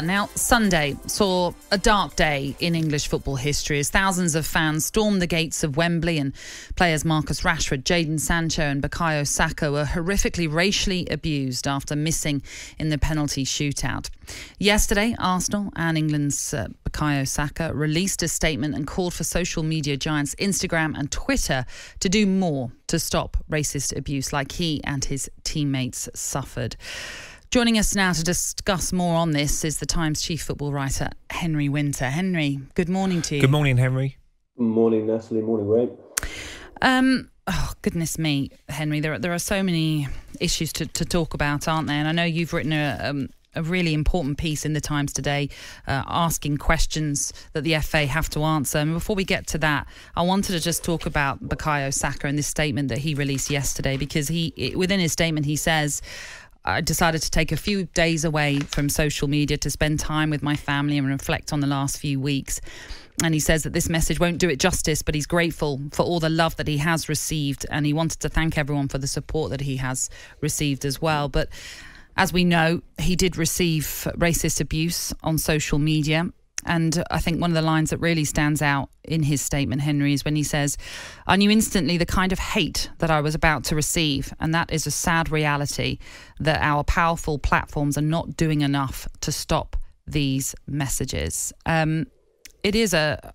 Now, Sunday saw a dark day in English football history as thousands of fans stormed the gates of Wembley and players Marcus Rashford, Jadon Sancho and Bukayo Saka were horrifically racially abused after missing in the penalty shootout. Yesterday, Arsenal and England's Bukayo Saka released a statement and called for social media giants Instagram and Twitter to do more to stop racist abuse like he and his teammates suffered. Joining us now to discuss more on this is the Times chief football writer, Henry Winter. Henry, good morning to you. Good morning, Henry. Morning, Natalie. Morning, Ray. Oh, goodness me, Henry. There are so many issues to talk about, aren't there? And I know you've written a really important piece in the Times today, asking questions that the FA have to answer. And before we get to that, I wanted to just talk about Bukayo Saka and this statement that he released yesterday, because within his statement he says, I decided to take a few days away from social media to spend time with my family and reflect on the last few weeks. And he says that this message won't do it justice, but he's grateful for all the love that he has received. And he wanted to thank everyone for the support that he has received as well. But as we know, he did receive racist abuse on social media. And I think one of the lines that really stands out in his statement, Henry, is when he says, I knew instantly the kind of hate that I was about to receive. And that is a sad reality that our powerful platforms are not doing enough to stop these messages. It is a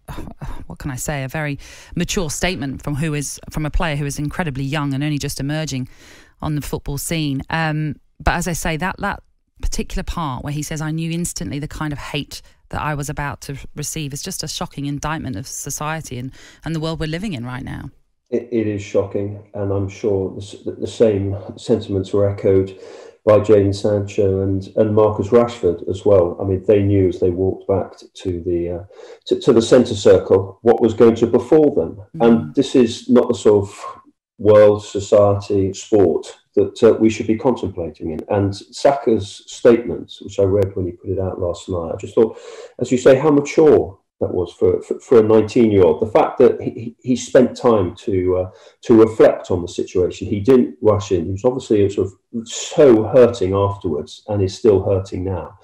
very mature statement from a player who is incredibly young and only just emerging on the football scene. But as I say, that particular part where he says, I knew instantly the kind of hate that I was about to receive is just a shocking indictment of society and the world we're living in right now. It is shocking, and I'm sure the same sentiments were echoed by Jadon Sancho and Marcus Rashford as well. I mean, they knew as they walked back to the centre circle what was going to befall them. And this is not the sort of world, society, sport that we should be contemplating in. And Saka's statement, which I read when he put it out last night, I just thought, as you say, how mature that was for a 19-year-old. The fact that he spent time to reflect on the situation. He didn't rush in. He was obviously sort of so hurting afterwards and is still hurting now.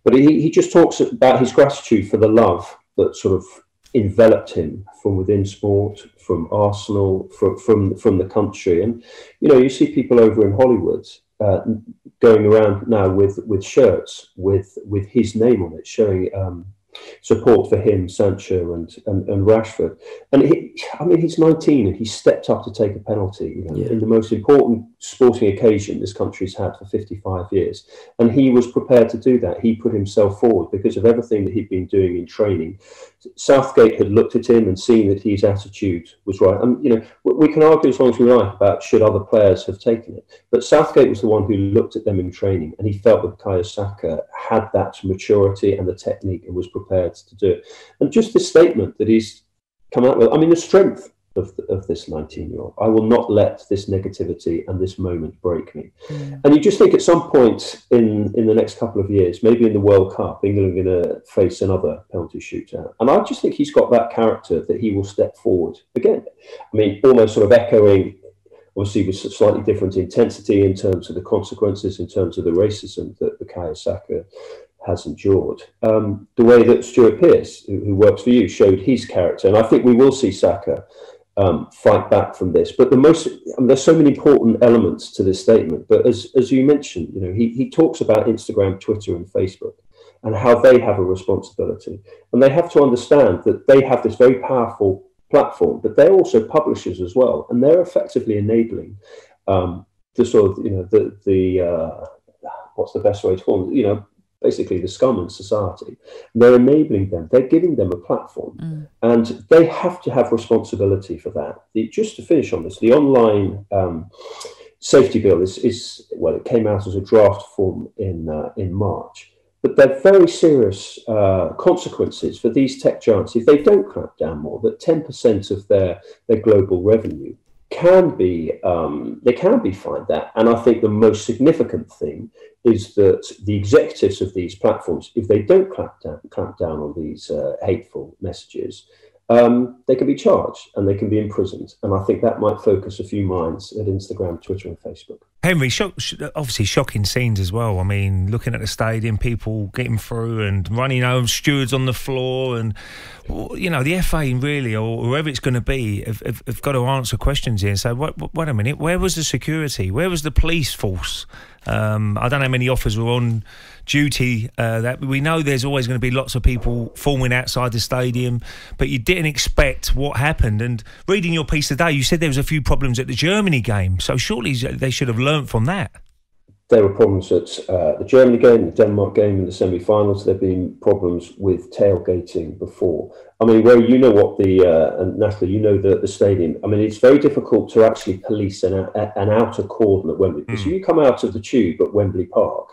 But he just talks about his gratitude for the love that sort of enveloped him from within sport, from Arsenal, from the country. And you see people over in Hollywood going around now with shirts with his name on it, showing support for him, Sancho and Rashford. And he's 19 and he stepped up to take a penalty in the most important sporting occasion this country's had for 55 years. And he was prepared to do that. He put himself forward because of everything that he'd been doing in training. Southgate had looked at him and seen that his attitude was right. And we can argue as long as we like about should other players have taken it, but Southgate was the one who looked at them in training, and he felt that Bukayo Saka had that maturity and the technique and was prepared to do it. And just this statement that he's come out with, the strength of this 19-year-old. I will not let this negativity and this moment break me. And you just think at some point in the next couple of years, maybe in the World Cup, England are going to face another penalty shootout. And I just think he's got that character that he will step forward again. Almost sort of echoing, obviously with slightly different intensity in terms of the consequences, in terms of the racism that Bukayo Saka has endured. The way that Stuart Pearce, who works for you, showed his character. And I think we will see Saka fight back from this. But there's so many important elements to this statement. But as you mentioned, he talks about Instagram, Twitter and Facebook and how they have a responsibility. And they have to understand that they have this very powerful platform, but they're also publishers as well. And they're effectively enabling the sort of, what's the best way to call them? Basically the scum in society. They're enabling them. They're giving them a platform. And they have to have responsibility for that. Just to finish on this, the online safety bill it came out as a draft form in March. But there are very serious consequences for these tech giants if they don't crack down more, that 10% of their global revenue can be fined that. And I think the most significant thing is that the executives of these platforms, if they don't clamp down on these hateful messages, they can be charged and they can be imprisoned. And I think that might focus a few minds at Instagram, Twitter and Facebook. Henry, obviously shocking scenes as well. I mean, looking at the stadium, people getting through and running home, stewards on the floor, and, you know, the FA really, or whoever it's going to be, have got to answer questions here and say, wait a minute, where was the security? Where was the police force? I don't know how many officers were on duty. That we know there's always going to be lots of people forming outside the stadium, but you didn't expect what happened. And reading your piece today, you said there was a few problems at the Germany game, so surely they should have learnt from that. There were problems at the Germany game, the Denmark game in the semi-finals. There have been problems with tailgating before. I mean, where you know what and Natalie, you know the stadium. I mean, it's very difficult to actually police an outer cordon at Wembley. Because you come out of the tube at Wembley Park,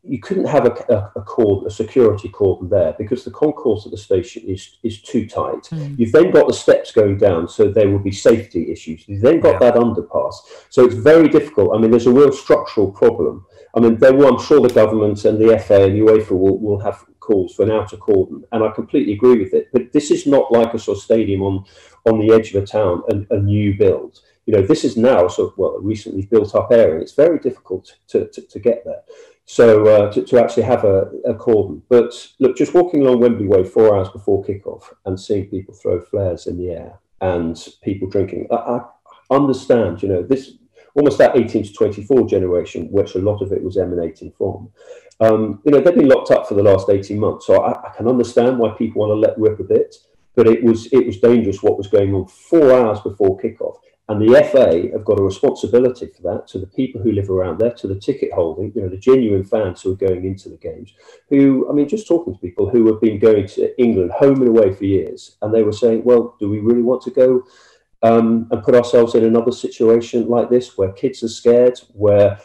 you couldn't have a security cordon there because the concourse at the station is too tight. You've then got the steps going down, so there will be safety issues. You've then got that underpass. So it's very difficult. I mean, there's a real structural problem. I mean, I'm sure the government and the FA and UEFA will have calls for an outer cordon, and I completely agree with it. But this is not like a sort of stadium on the edge of a town, a new build. You know, this is now a recently built up area. It's very difficult to get there. So to actually have a cordon. But look, just walking along Wembley Way 4 hours before kickoff and seeing people throw flares in the air and people drinking, I understand, you know, this almost that 18 to 24 generation, which a lot of it was emanating from. You know, they've been locked up for the last 18 months. So I can understand why people want to let rip a bit, but it was dangerous what was going on 4 hours before kickoff. And the FA have got a responsibility for that, to the people who live around there, to the ticket holding, you know, the genuine fans who are going into the games, who, I mean, just talking to people who have been going to England home and away for years, and they were saying, well, do we really want to go and put ourselves in another situation like this, where kids are scared, where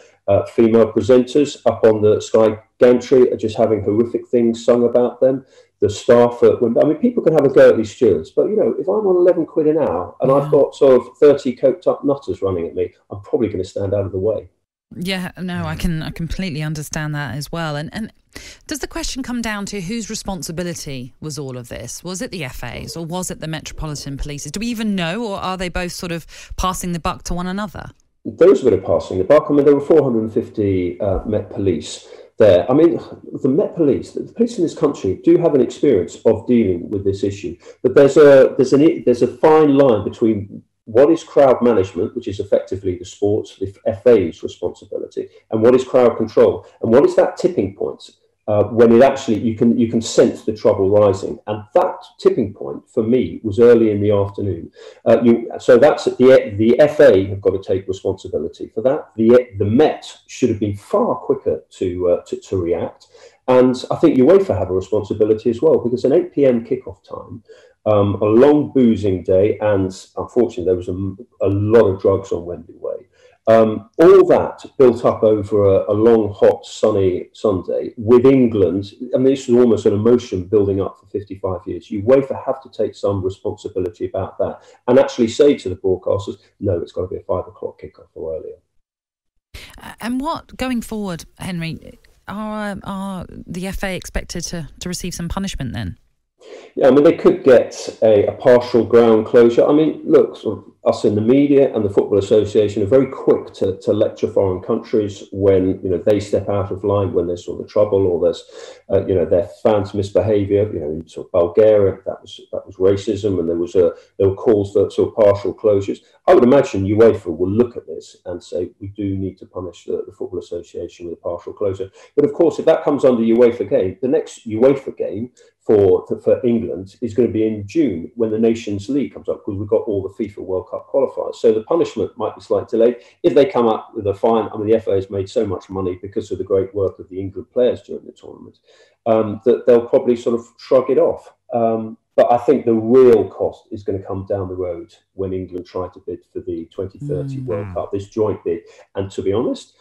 female presenters up on the Sky gantry are just having horrific things sung about them? The staff I mean, people can have a go at these stewards, but, you know, if I'm on 11 quid an hour and I've got sort of 30 coked up nutters running at me, I'm probably going to stand out of the way. Yeah, no, I completely understand that as well. And does the question come down to whose responsibility was all of this? Was it the FA's or was it the Metropolitan Police's? Do we even know, or are they both sort of passing the buck to one another? There was a bit of passing the buck. I mean, there were 450 Met Police there. I mean, the Met Police, the police in this country do have an experience of dealing with this issue, but there's a fine line between what is crowd management, which is effectively the sports, the FA's responsibility, and what is crowd control, and what is that tipping point when it actually you can sense the trouble rising. And that tipping point for me was early in the afternoon. So that's the FA have got to take responsibility for that. The Met should have been far quicker to react, and I think UEFA have a responsibility as well, because an 8 p.m. kickoff time, a long boozing day, and unfortunately there was a lot of drugs on Wembley Way. All that built up over a long, hot, sunny Sunday with England. I mean, this was almost an emotion building up for 55 years. UEFA have to take some responsibility about that and actually say to the broadcasters, no, it's got to be a 5 o'clock kickoff or earlier. And what, going forward, Henry, are the FA expected to receive some punishment then? Yeah, I mean, they could get a partial ground closure. I mean, look, sort of us in the media and the Football Association are very quick to lecture foreign countries when, you know, they step out of line, when there's sort of trouble, or there's, you know, their fans' misbehaviour. You know, in sort of Bulgaria, that was racism, and there were calls for sort of partial closures. I would imagine UEFA will look at this and say, we do need to punish the Football Association with a partial closure. But of course, if that comes under UEFA game, the next UEFA game for England is going to be in June, when the Nations League comes up, because we've got all the FIFA World Cup qualifiers. So the punishment might be slightly delayed. If they come up with a fine, I mean, the FA has made so much money because of the great work of the England players during the tournament, that they'll probably sort of shrug it off. But I think the real cost is going to come down the road when England try to bid for the 2030 World Cup, this joint bid. And to be honest,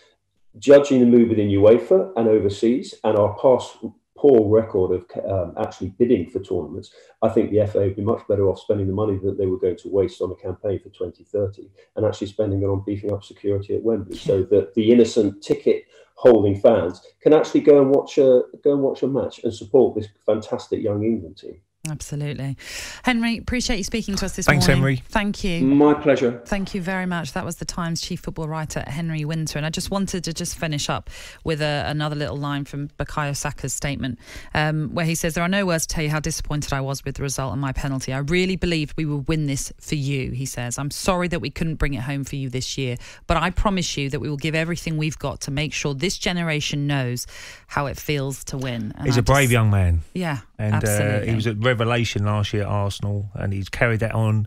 judging the mood within UEFA and overseas, and our past poor record of actually bidding for tournaments, I think the FA would be much better off spending the money that they were going to waste on a campaign for 2030 and actually spending it on beefing up security at Wembley, so that the innocent ticket holding fans can actually go and watch a match and support this fantastic young England team. Absolutely. Henry, appreciate you speaking to us this Thanks, morning. Henry. Thank you. My pleasure. Thank you very much. That was the Times chief football writer, Henry Winter. And I just wanted to finish up with another little line from Bukayo Saka's statement, where he says, "There are no words to tell you how disappointed I was with the result and my penalty. I really believed we would win this for you," he says. "I'm sorry that we couldn't bring it home for you this year, but I promise you that we will give everything we've got to make sure this generation knows how it feels to win." And He's a brave young man. Yeah, and absolutely. He was a revelation last year at Arsenal, and he's carried that on.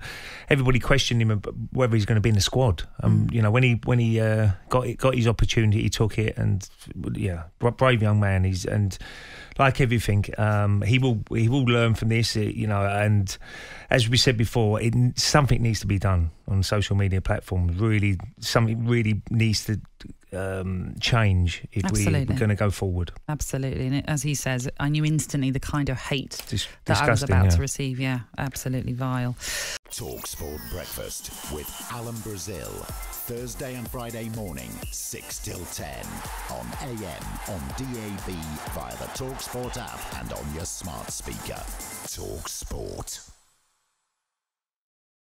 Everybody questioned him whether he's going to be in the squad. You know, when he got his opportunity, he took it, and yeah, brave young man. And like everything, he will learn from this. You know, and as we said before, something needs to be done on social media platforms. Really, something really needs to change if we're going to go forward. Absolutely. And as he says, I knew instantly the kind of hate that I was disgusting, about to receive. Yeah, absolutely vile. talkSPORT Breakfast with Alan Brazil. Thursday and Friday morning, 6 till 10. On AM, on DAB, via the talkSPORT app and on your smart speaker. talkSPORT.